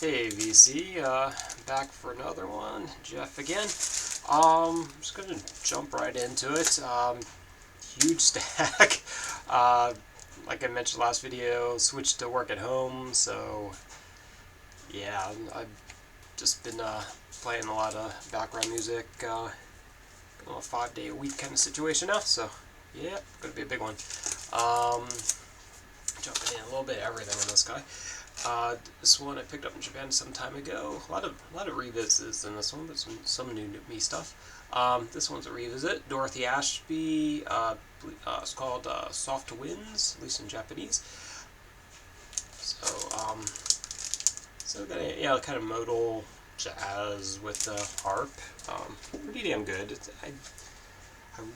Hey VC, back for another one. Jeff again. Just gonna jump right into it. Huge stack. Uh, like I mentioned last video, switched to work at home, so yeah, I've just been playing a lot of background music. A 5 day a week kind of situation now, so yeah, gonna be a big one. Jumping in a little bit of everything on this guy. This one I picked up in Japan some time ago. A lot of revisits in this one, but some new to me stuff. This one's a revisit. Dorothy Ashby. It's called Soft Winds, at least in Japanese. So kind of modal jazz with the harp. Pretty damn good. I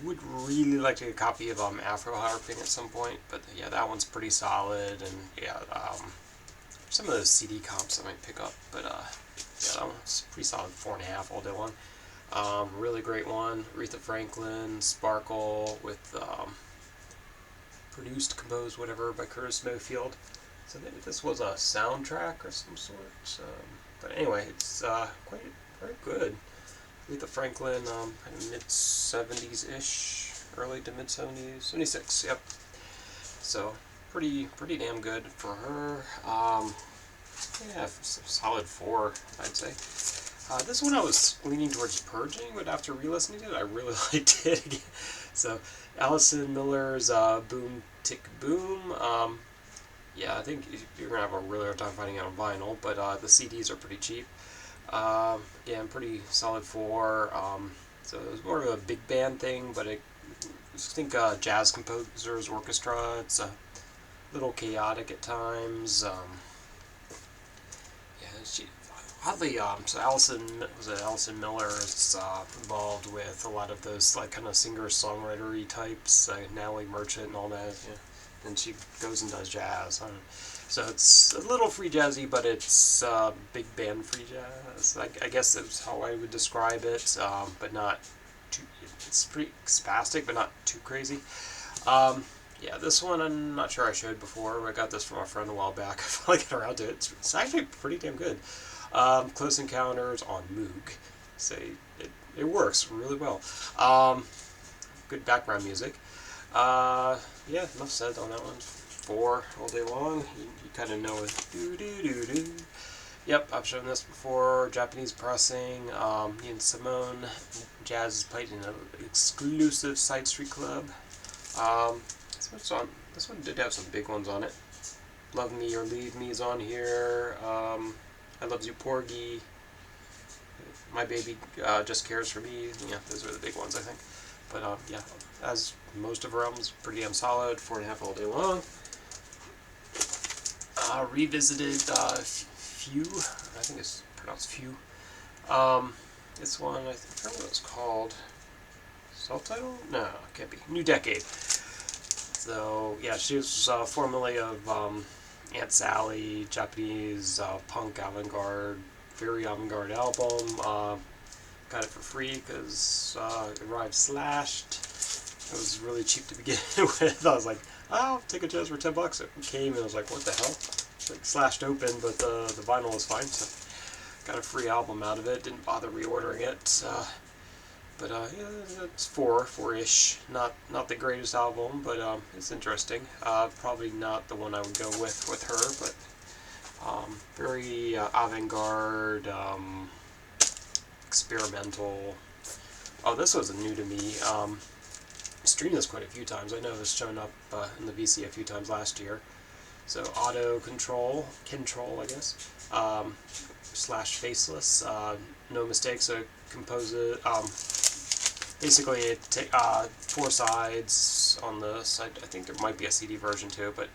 would really like to get a copy of Afro Harping at some point, but yeah, that one's pretty solid, and yeah, some of those CD comps I might pick up, but yeah, that one's pretty solid, 4.5 all day long. Really great one, Aretha Franklin, Sparkle, with produced, composed, whatever, by Curtis Mayfield. So maybe this was a soundtrack or some sort. But anyway, it's quite good. Aretha Franklin, kind of mid 70s-ish, early to mid 70s, 76, yep. So pretty damn good for her. Yeah, solid 4, I'd say. This one I was leaning towards purging, but after re-listening to it, I really liked it again. So Allison Miller's Boom Tick Boom. Yeah, I think you're gonna have a really hard time finding it on vinyl, but the CDs are pretty cheap. Again, pretty solid 4. So it was more of a big band thing, but I think jazz composers orchestra. It's a little chaotic at times. Yeah, oddly, so Allison Miller is involved with a lot of those like kind of singer-songwritery types, Natalie Merchant and all that. Yeah. And she goes and does jazz. So it's a little free jazzy, but it's big band free jazz. I guess that's how I would describe it, but not too. It's pretty spastic, but not too crazy. Yeah, this one I'm not sure I showed before. I got this from a friend a while back. I finally got around to it. It's actually pretty damn good. Close Encounters on Moog. It works really well. Good background music. Yeah, enough said on that one. 4 all day long. You kind of know it. Do. Yep, I've shown this before. Japanese pressing. Ian Simone. Jazz is played in an exclusive Side Street Club. This one did have some big ones on it. Love Me or Leave Me is on here. I Love You Porgy. My Baby Just Cares for Me. Yeah, those are the big ones, I think. But yeah, as most of her albums, pretty damn solid. 4.5 all day long. Revisited Few. I think it's pronounced Few. This one, I forgot what it's called. Self-title? No, it can't be. New Decade. So yeah, she was formerly of Aunt Sally, Japanese punk avant-garde, very avant-garde album. Got it for free because it arrived slashed. It was really cheap to begin with. I was like, oh, I'll take a chance for $10. It came and I was like, what the hell? It's like slashed open, but the vinyl was fine, so got a free album out of it. Didn't bother reordering it. But yeah, it's 4-ish. Not the greatest album, but it's interesting. Probably not the one I would go with her, but very avant-garde, experimental. Oh, this was new to me. Streamed this quite a few times. I know it's shown up in the VC a few times last year. So Auto Control, I guess, / Faceless. No Mistakes. So compose it. Basically, it 4 sides on the side. I think there might be a CD version too, but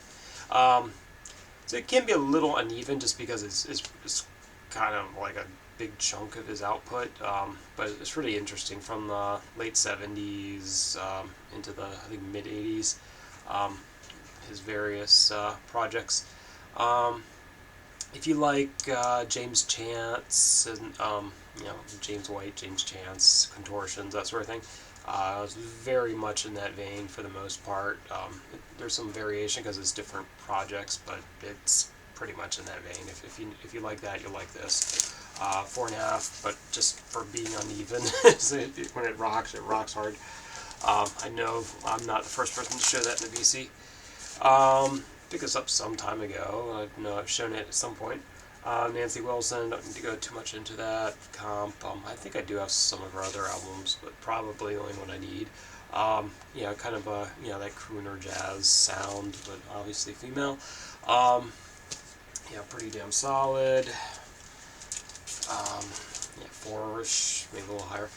so it can be a little uneven just because it's kind of like a big chunk of his output. But it's really interesting from the late 70s into the I think mid 80s. His various projects. If you like James Chance and James White, James Chance, Contortions, that sort of thing, it's very much in that vein for the most part. There's some variation because it's different projects, but it's pretty much in that vein. If you like that, you'll like this. 4.5, but just for being uneven, when it rocks hard. I know I'm not the first person to show that in the VC. Picked this up some time ago. I know I've shown it at some point. Nancy Wilson, don't need to go too much into that. Comp, I think I do have some of her other albums, but probably the only one I need. Yeah, kind of a, that crooner jazz sound, but obviously female. Yeah, pretty damn solid. Yeah, 4-ish, maybe a little higher.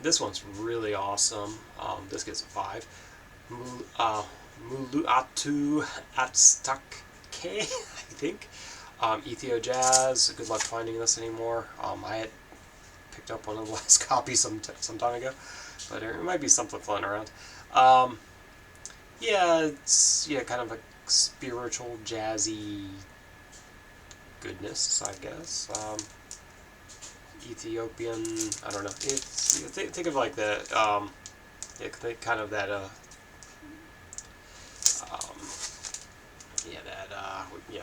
This one's really awesome. This gets a 5. Muluatu Atstake, I think. Ethio Jazz. Good luck finding this anymore. I had picked up one of the last copies some time ago, but it might be something floating around. Yeah, it's kind of a spiritual jazzy goodness, I guess. Ethiopian, I don't know. Think of like the kind of that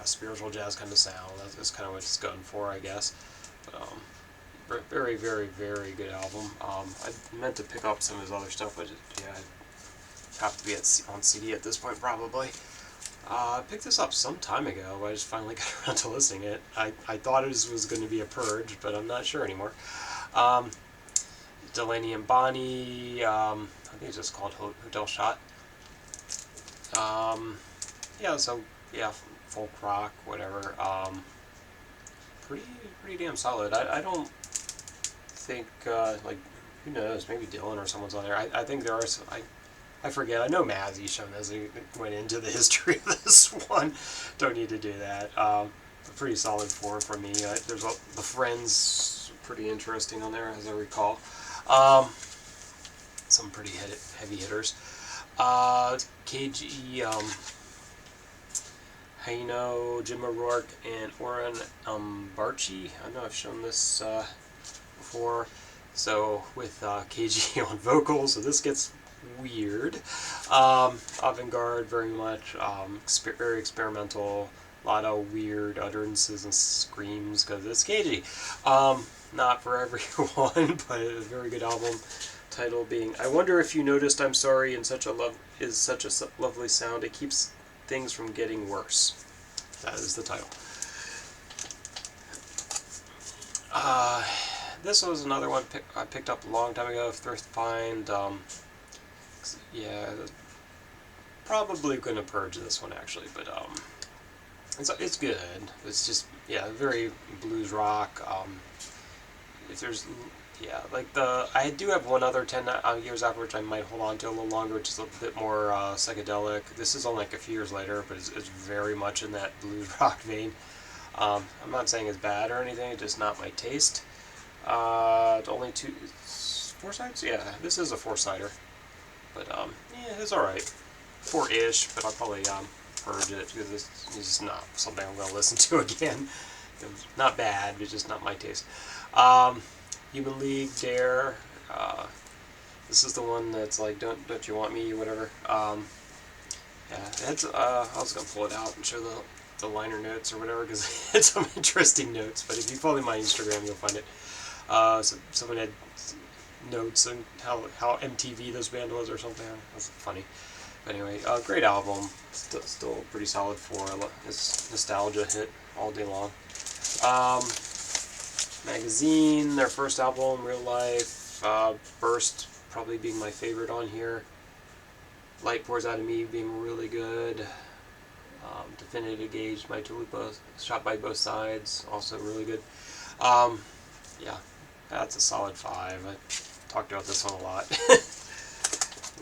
spiritual jazz kind of sound. That's kind of what it's going for, I guess. But very, very, very good album. I meant to pick up some of his other stuff, but I have to be on CD at this point probably. I picked this up some time ago. I just finally got around to listening to it. I thought it was going to be a purge, but I'm not sure anymore. Delaney and Bonnie, I think it's just called Hotel Shot. Folk rock, whatever. Pretty damn solid. I don't think, who knows, maybe Dylan or someone's on there. I think there are some, I forget. I know Mazzy shown as he went into the history of this one. Don't need to do that. A pretty solid 4 from me. There's the Friends, pretty interesting on there, as I recall. Some pretty heavy hitters. KG, Haino, Jim O'Rourke, and Oren Barchi. I know I've shown this before. So with KG on vocals, so this gets weird. Avant-garde, very much. Very experimental. A lot of weird utterances and screams because it's KG. Not for everyone, but a very good album. Title being, I wonder if you noticed I'm sorry is such a lovely sound. It keeps things from getting worse. That is the title. This was another one I picked up a long time ago, Thrift Find. Yeah, probably going to purge this one actually, but it's good. It's just, very blues rock. If there's, I do have one other 10 years after, which I might hold on to a little longer, which is a bit more psychedelic. This is only like a few years later, but it's very much in that blues rock vein. I'm not saying it's bad or anything, it's just not my taste. Only 4 sides? Yeah, this is a 4-sider. But, it's alright. 4-ish, but I'll probably purge it, because this is not something I'm going to listen to again. It's not bad, but it's just not my taste. Human League, Dare. This is the one that's like, don't you want me, whatever. It's, I was going to pull it out and show the liner notes or whatever, because it's some interesting notes, but if you follow my Instagram, you'll find it. So someone had notes on how MTV this band was or something. That's funny. But anyway, great album. Still pretty solid 4. It's nostalgia hit all day long. Magazine, their first album, Real Life. Burst probably being my favorite on here. Light Pours Out of Me being really good. Definitive Gauge, My Tulipa, Shot by Both Sides, also really good. That's a solid 5. I talked about this one a lot.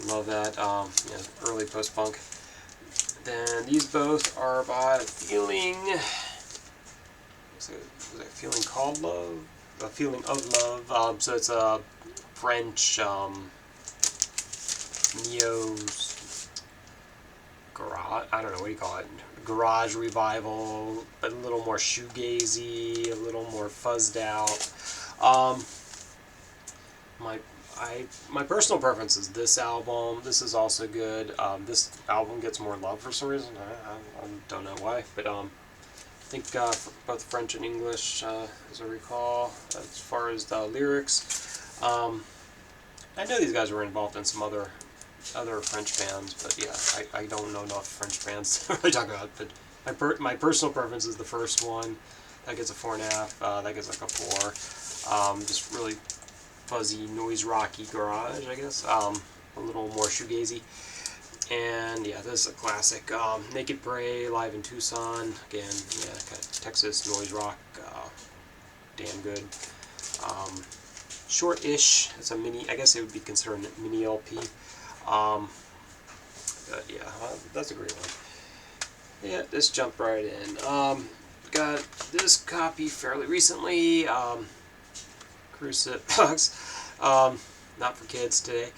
Love that. Early post-punk. Then these both are by Feeling. Was it Feeling Called Love? A Feeling of Love. So it's a French neo garage. I don't know, what do you call it? Garage revival, but a little more shoegazy, a little more fuzzed out. My personal preference is this album. This is also good. This album gets more love for some reason. I don't know why, but think both French and English, as I recall, as far as the lyrics. I know these guys were involved in some other French bands, but yeah, I don't know enough French bands to really talk about. But my personal preference is the first one. That gets a 4.5. That gets like a 4. Just really fuzzy, noise rocky garage, I guess. A little more shoegazy. And yeah, this is a classic. Naked Prey, live in Tucson. Again, yeah, kind of Texas noise rock. Damn good. Short-ish. It's a mini. I guess it would be considered a mini LP. But yeah, that's a great one. Yeah, this jumped right in. Got this copy fairly recently. Crucifix. Not for kids today.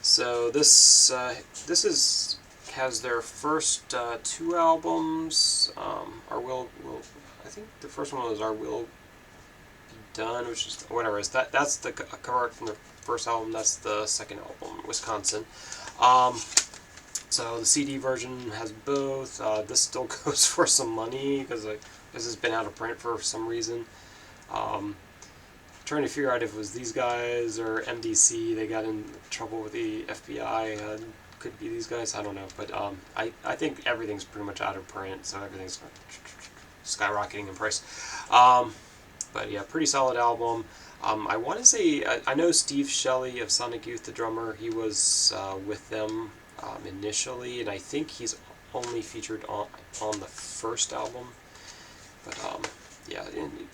So this has their first 2 albums. I think the first one was Our Will Be Done, which is whatever. That's the cover art from the first album. That's the second album, Wisconsin. So the CD version has both. This still goes for some money because this has been out of print for some reason. Trying to figure out if it was these guys or MDC. They got in trouble with the FBI. Could be these guys. I don't know. But I think everything's pretty much out of print, so everything's skyrocketing in price. But yeah, pretty solid album. I want to say, I know Steve Shelley of Sonic Youth, the drummer, he was with them initially, and I think he's only featured on the first album. But yeah,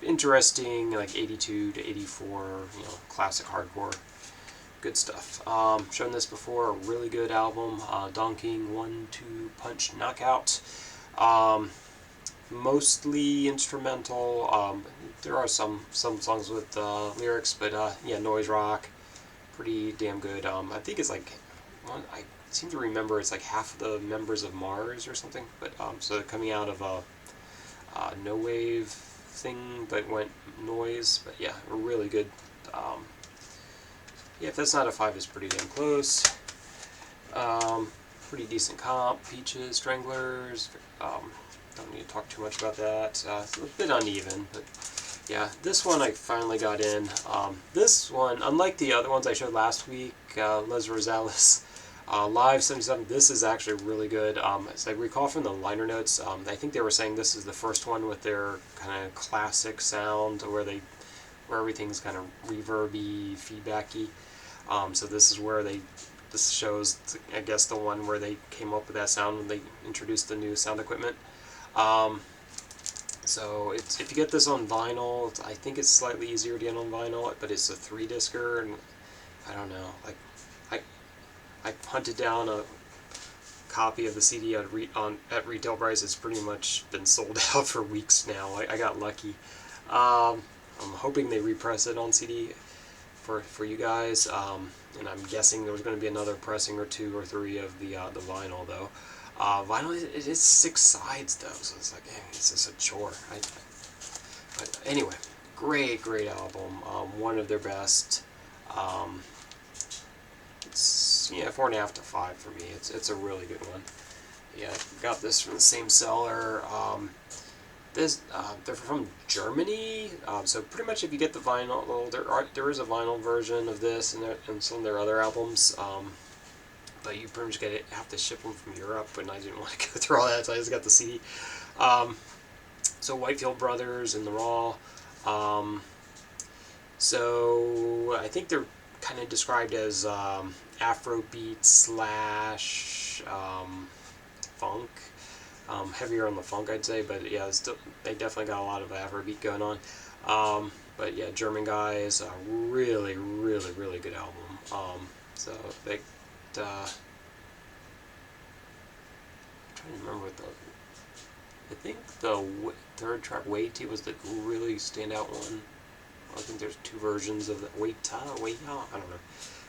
interesting, like 82 to 84, classic hardcore, good stuff. Shown this before, a really good album, Donking 1-2 Punch Knockout. Mostly instrumental. There are some songs with lyrics, but yeah, noise rock, pretty damn good. I think it's like I seem to remember it's like half of the members of Mars or something. But so coming out of a no wave thing, but went noise. But yeah, really good. Yeah, if that's not a 5, it's pretty damn close. Pretty decent comp. Peaches, Stranglers. Don't need to talk too much about that. It's a bit uneven, but yeah, this one I finally got in. This one, unlike the other ones I showed last week, Les Rosales Live 77, this is actually really good. As I recall from the liner notes, I think they were saying this is the first one with their kind of classic sound where everything's kind of reverby, feedbacky. So this is where this shows, I guess, the one where they came up with that sound when they introduced the new sound equipment. So if you get this on vinyl, I think it's slightly easier to get on vinyl, but it's a 3-discer, and I don't know, like I hunted down a copy of the CD at retail price. It's pretty much been sold out for weeks now. I got lucky. I'm hoping they repress it on CD for you guys, and I'm guessing there's going to be another pressing or 2 or 3 of the vinyl though. Vinyl, it is 6 sides though, so it's like, it's just a chore. But anyway, great album. One of their best. It's 4.5 to 5 for me. It's a really good one. Yeah, got this from the same seller. They're from Germany, so pretty much if you get the vinyl, there is a vinyl version of this and some of their other albums. But you pretty much have to ship them from Europe, and I didn't want to go through all that, so I just got the CD. So Whitefield Brothers and The Raw. So I think they're kind of described as Afrobeat / funk. Heavier on the funk, I'd say, but yeah, they definitely got a lot of Afrobeat going on. But yeah, German guys, really good album. So they. I'm trying to remember what I think the third track, Wait, was the really standout one. I think there's 2 versions of the Wait, I don't know. I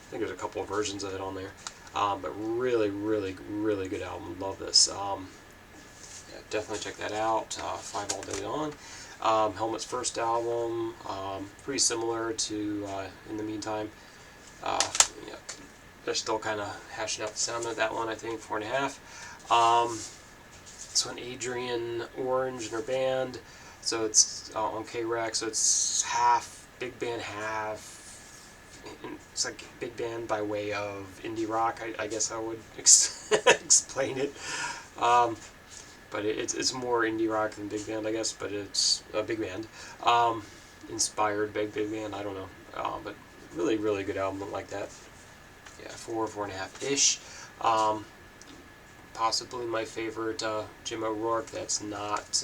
think there's a couple of versions of it on there. But really good album. Love this. Yeah, definitely check that out. 5 All Day Long. Helmet's first album, pretty similar to In the Meantime. Yeah, they're still kind of hashing out the sound of that one, I think, 4.5. This one, Adrian Orange and her band. So it's on K-Rex, so it's half big band, half... It's like big band by way of indie rock, I guess I would explain it. But it's more indie rock than big band, I guess, but it's a big band. Inspired big band, I don't know. But really, really good album like that. Yeah, 4.5-ish. Possibly my favorite Jim O'Rourke that's not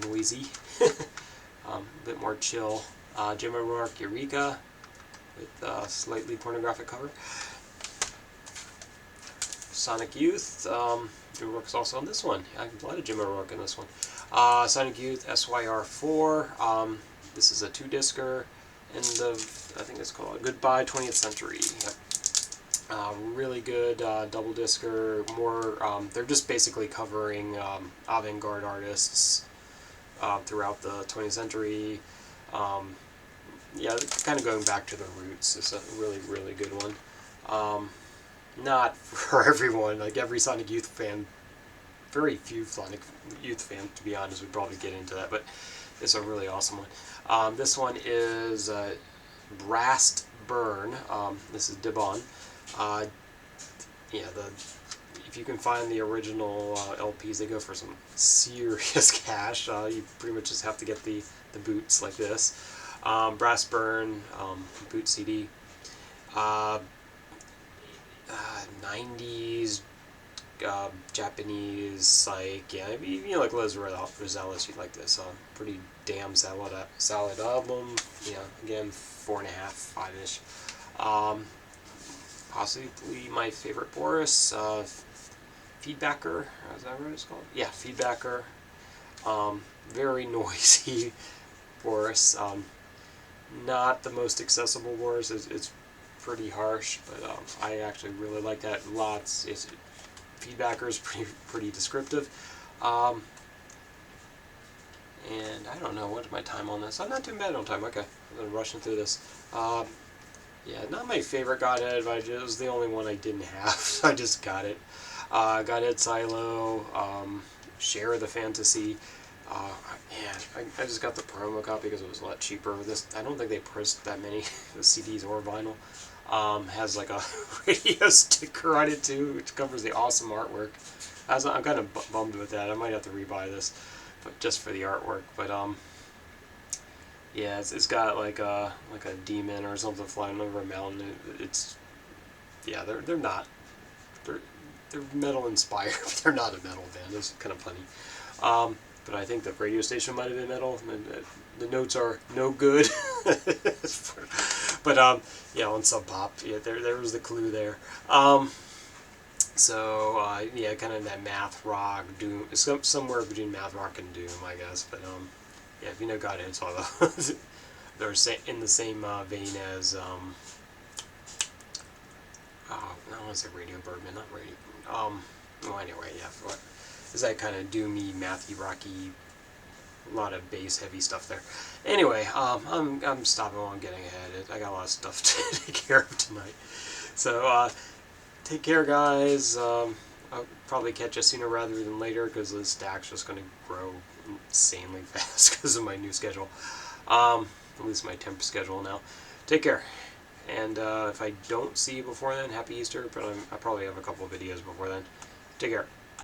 noisy. A bit more chill. Jim O'Rourke, Eureka, with a slightly pornographic cover. Sonic Youth, O'Rourke's also on this one. I have a lot of Jim O'Rourke in this one. Sonic Youth, SYR4. This is a 2-discer, end of, I think it's called Goodbye 20th Century. Yep. Really good double-discer. More, they're just basically covering avant-garde artists throughout the 20th century. Yeah, kind of going back to the roots. It's a really, really good one. Not for everyone. Like every Sonic Youth fan, very few Sonic Youth fans, to be honest, would probably get into that, but it's a really awesome one. This one is Brass Burn. This is Dibon. Yeah, if you can find the original LPs, they go for some serious cash. You pretty much just have to get the boots like this. Brass Burn, boot CD. 90s Japanese psych. Yeah, you know, like Liz Rosales, you'd like this. Pretty damn solid album. Yeah, again, 4.5, 5-ish. Possibly my favorite Boris, Feedbacker. Is that what it's called? Yeah, Feedbacker. Very noisy Boris. Not the most accessible Boris. It's pretty harsh, but I actually really like that lots. Feedbacker is pretty descriptive. And I don't know, what's my time on this? I'm not too bad on time. Okay, I'm rushing through this. Yeah, not my favorite Godhead, but it was the only one I didn't have, so I just got it. Godhead Silo, Share the Fantasy. Man, I just got the promo copy because it was a lot cheaper. I don't think they pressed that many CDs or vinyl. Has like a radio sticker on it too, which covers the awesome artwork. I'm kind of bummed with that. I might have to rebuy this, but just for the artwork. But yeah, it's got like a demon or something flying over a mountain. Yeah, they're not. They're metal inspired, but they're not a metal band. It's kind of funny. But I think the radio station might have been metal. The notes are no good. But yeah, on Sub Pop, yeah, there was the clue there. So yeah, kind of that math rock doom, somewhere between math rock and doom, I guess. But yeah, if you know Godhead Silo, they're in the same vein as I don't want to say Radio Birdman, not Radio. Well, anyway, yeah. What is that kind of doomy, mathy, rocky? A lot of bass heavy stuff there. Anyway, I'm stopping while I'm getting ahead. I got a lot of stuff to take care of tonight. So take care, guys. I'll probably catch you sooner rather than later because the stack's just going to grow insanely fast because of my new schedule. At least my temp schedule now. Take care. And if I don't see you before then, happy Easter. But I probably have a couple of videos before then. Take care.